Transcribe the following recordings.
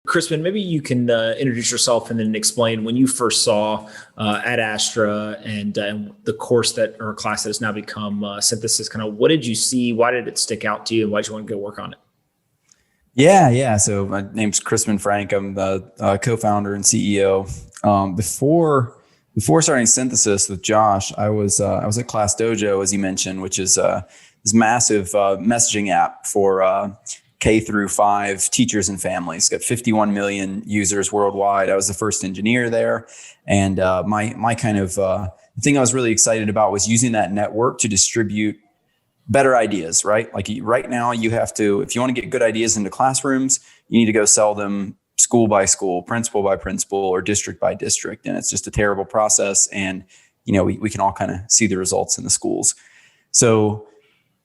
Crispin, maybe you can introduce yourself and then explain when you first saw Ad Astra and the course that or class that has now become synthesis. Kind of what did you see? Why did it stick out to you? And why did you want to go work on it? Yeah. So my name's Crispin Frank. I'm the co-founder and CEO. Before starting synthesis with Josh, I was at Class Dojo, as you mentioned, which is this massive messaging app for K through 5 teachers and families. It's got 51 million users worldwide. I was the first engineer there, and my kind of the thing I was really excited about was using that network to distribute better ideas, right? Like right now you have to, if you want to get good ideas into classrooms, you need to go sell them school by school, principal by principal, or district by district. And it's just a terrible process. And, we can all kind of see the results in the schools. So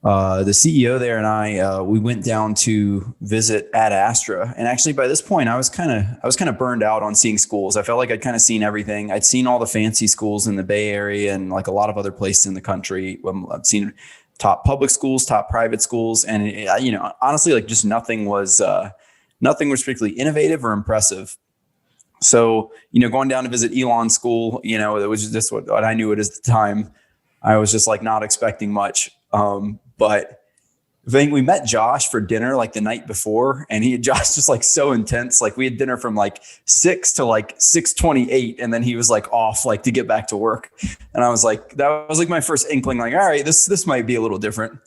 the CEO there and I, we went down to visit Ad Astra. And actually by this point, I was kind of burned out on seeing schools. I felt like I'd kind of seen everything. I'd seen all the fancy schools in the Bay Area and like a lot of other places in the country. I've seen top public schools, top private schools. And, honestly, like just nothing was particularly innovative or impressive. So, going down to visit Elon's school, it was just what I knew it as the time. I was just like not expecting much. But I think we met Josh for dinner like the night before, and Josh just like so intense. Like we had dinner from like 6 to like 6:28, and then he was like off like to get back to work. And I was like, that was like my first inkling, like, all right, this might be a little different.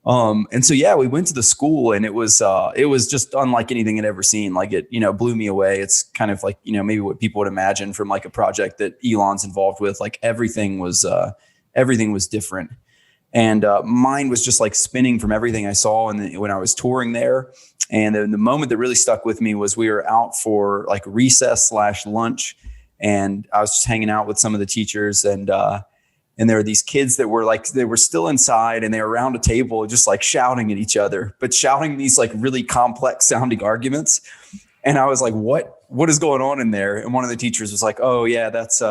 And so, yeah, we went to the school, and it was just unlike anything I'd ever seen. Like it, blew me away. It's kind of like, maybe what people would imagine from like a project that Elon's involved with. Like everything was different. And mine was just like spinning from everything I saw. And when I was touring there, and then the moment that really stuck with me was we were out for like recess/lunch, and I was just hanging out with some of the teachers, and there were these kids that were like, they were still inside, and they were around a table just like shouting at each other, but shouting these like really complex sounding arguments. And I was like, what is going on in there? And one of the teachers was like, oh yeah, that's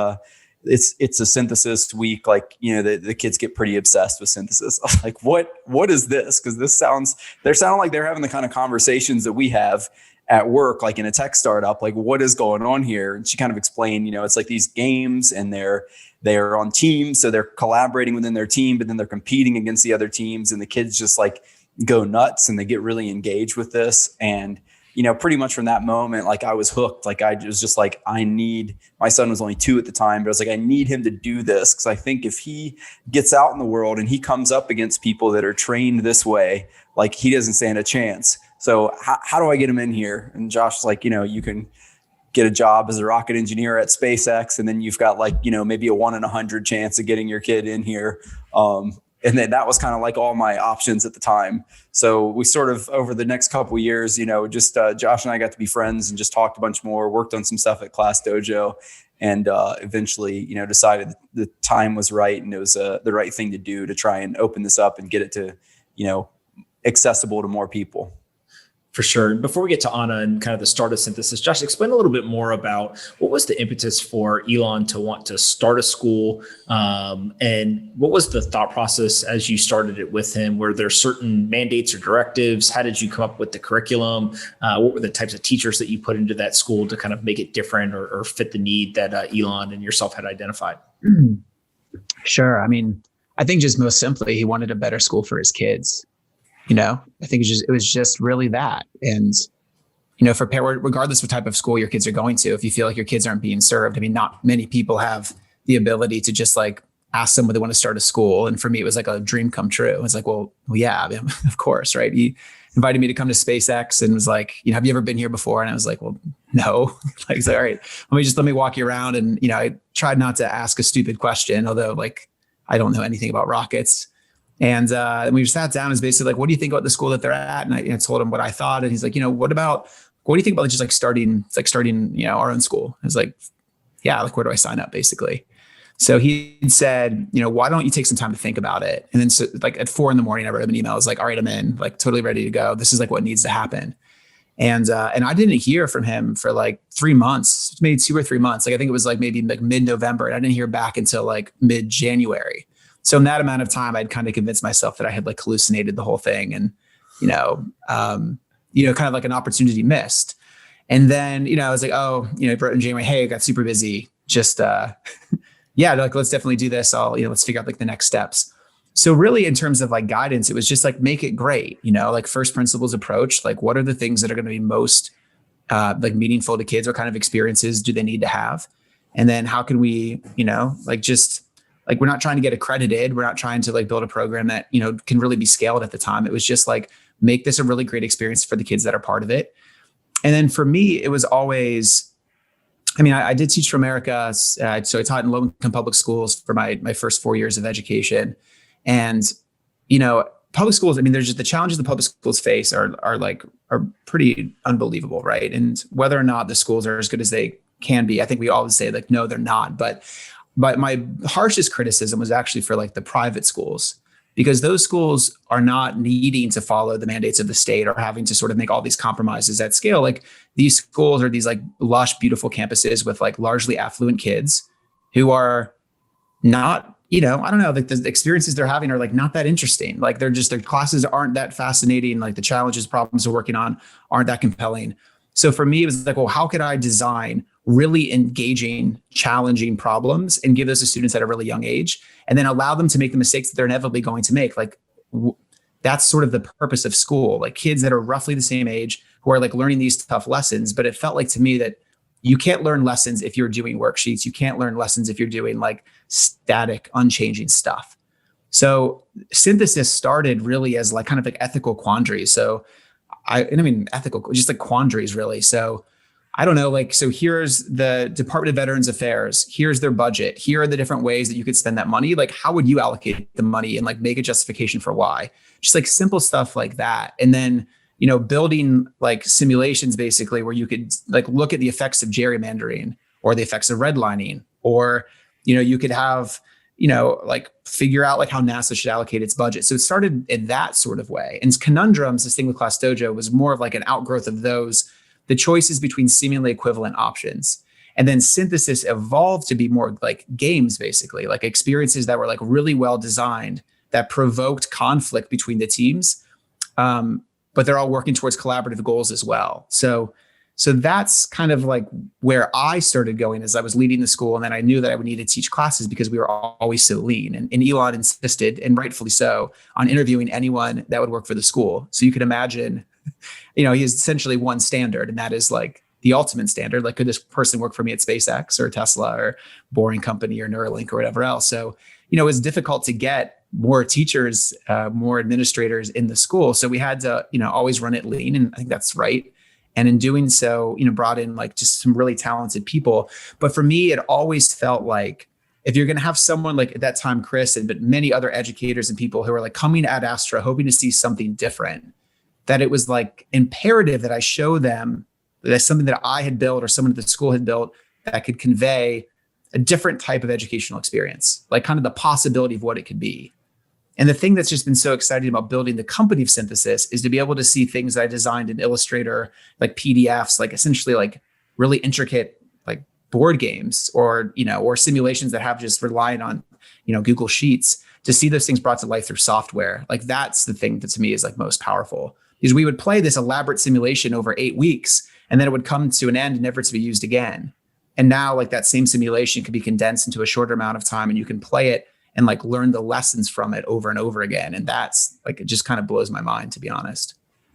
it's a synthesis week. Like, the kids get pretty obsessed with synthesis. I was like, what is this? Because they're sounding like they're having the kind of conversations that we have at work, like in a tech startup. Like, what is going on here? And she kind of explained, it's like these games, and they're on teams, so they're collaborating within their team, but then they're competing against the other teams, and the kids just like go nuts and they get really engaged with this. And pretty much from that moment, like I was hooked. Like I was just like, my son was only 2 at the time, but I was like, I need him to do this. Cause I think if he gets out in the world and he comes up against people that are trained this way, like he doesn't stand a chance. So how do I get him in here? And Josh was like, you can get a job as a rocket engineer at SpaceX. And then you've got like, maybe a 1 in 100 chance of getting your kid in here. And then that was kind of like all my options at the time. So we sort of, over the next couple of years, just Josh and I got to be friends and just talked a bunch more, worked on some stuff at Class Dojo, and eventually, decided the time was right, and it was the right thing to do to try and open this up and get it to, accessible to more people. For sure. Before we get to Anna and kind of the start of synthesis, Josh, explain a little bit more about what was the impetus for Elon to want to start a school, and what was the thought process as you started it with him? Were there certain mandates or directives? How did you come up with the curriculum? What were the types of teachers that you put into that school to kind of make it different or fit the need that Elon and yourself had identified? Sure. I mean, I think just most simply, he wanted a better school for his kids. I think it was just really that. And, for regardless of what type of school your kids are going to, if you feel like your kids aren't being served, I mean, not many people have the ability to just like ask them whether they want to start a school. And for me, it was like a dream come true. It was like, well, yeah, I mean, of course. Right. He invited me to come to SpaceX and was like, have you ever been here before? And I was like, well, no. Like, he's like, all right, let me walk you around. And, I tried not to ask a stupid question, although like, I don't know anything about rockets. And we sat down, is basically like, what do you think about the school that they're at? And I told him what I thought. And he's like, what do you think about just like starting, our own school? I was like, yeah, like, where do I sign up basically? So he said, why don't you take some time to think about it? And then so, like at 4 a.m, I wrote him an email. I was like, all right, I'm in, like totally ready to go. This is like what needs to happen. And I didn't hear from him for like 3 months, maybe 2 or 3 months. Like I think it was like maybe like mid-November, and I didn't hear back until like mid-January. So in that amount of time, I'd kind of convinced myself that I had like hallucinated the whole thing, and, kind of like an opportunity missed. And then, I was like, oh, I wrote in January, hey, I got super busy. Just, yeah, like, let's definitely do this. Let's figure out like the next steps. So really in terms of like guidance, it was just like, make it great, like first principles approach, like what are the things that are going to be most like meaningful to kids? What kind of experiences do they need to have? And then how can we, like just like, we're not trying to get accredited. We're not trying to like build a program that, can really be scaled at the time. It was just like, make this a really great experience for the kids that are part of it. And then for me, it was always, I did teach for America. So I taught in low-income public schools for my first 4 years of education. And, public schools, there's just the challenges the public schools face are pretty unbelievable, right? And whether or not the schools are as good as they can be, I think we always say like, no, they're not. But my harshest criticism was actually for like the private schools, because those schools are not needing to follow the mandates of the state or having to sort of make all these compromises at scale. Like these schools are these like lush, beautiful campuses with like largely affluent kids who are not, I don't know, like the experiences they're having are like not that interesting. Like their classes aren't that fascinating. Like the challenges, problems they're working on aren't that compelling. So for me, it was like, well, how could I design really engaging, challenging problems and give those to students at a really young age, and then allow them to make the mistakes that they're inevitably going to make? Like that's sort of the purpose of school, like kids that are roughly the same age who are like learning these tough lessons. But it felt like to me that you can't learn lessons if you're doing worksheets. You can't learn lessons if you're doing like static, unchanging stuff. So synthesis started really as like kind of like ethical quandaries. So ethical, just like quandaries really. So I don't know, like, so here's the Department of Veterans Affairs, here's their budget, here are the different ways that you could spend that money. Like, how would you allocate the money and like make a justification for why? Just like simple stuff like that. And then, building like simulations basically where you could like look at the effects of gerrymandering or the effects of redlining, or, you could have, like figure out like how NASA should allocate its budget. So it started in that sort of way. And conundrums, this thing with Class Dojo was more of like an outgrowth of those, the choices between seemingly equivalent options. And then synthesis evolved to be more like games, basically, like experiences that were like really well designed that provoked conflict between the teams. But they're all working towards collaborative goals as well. So that's kind of like where I started going as I was leading the school. And then I knew that I would need to teach classes because we were always so lean. And Elon insisted, and rightfully so, on interviewing anyone that would work for the school. So you could imagine, he has essentially one standard, and that is like the ultimate standard. Like, could this person work for me at SpaceX or Tesla or Boring Company or Neuralink or whatever else? So, it was difficult to get more teachers, more administrators in the school. So we had to, always run it lean. And I think that's right. And in doing so, brought in like just some really talented people. But for me, it always felt like if you're going to have someone like at that time, Chris, but many other educators and people who are like coming to Ad Astra, hoping to see something different, that it was like imperative that I show them that something that I had built or someone at the school had built that could convey a different type of educational experience, like kind of the possibility of what it could be. And the thing that's just been so exciting about building the company of Synthesis is to be able to see things that I designed in Illustrator, like PDFs, like essentially like really intricate like board games or simulations that have just relied on, Google Sheets, to see those things brought to life through software. Like that's the thing that to me is like most powerful, because we would play this elaborate simulation over 8 weeks and then it would come to an end and never to be used again. And now like that same simulation could be condensed into a shorter amount of time and you can play it and like learn the lessons from it over and over again. And that's like, it just kind of blows my mind, to be honest.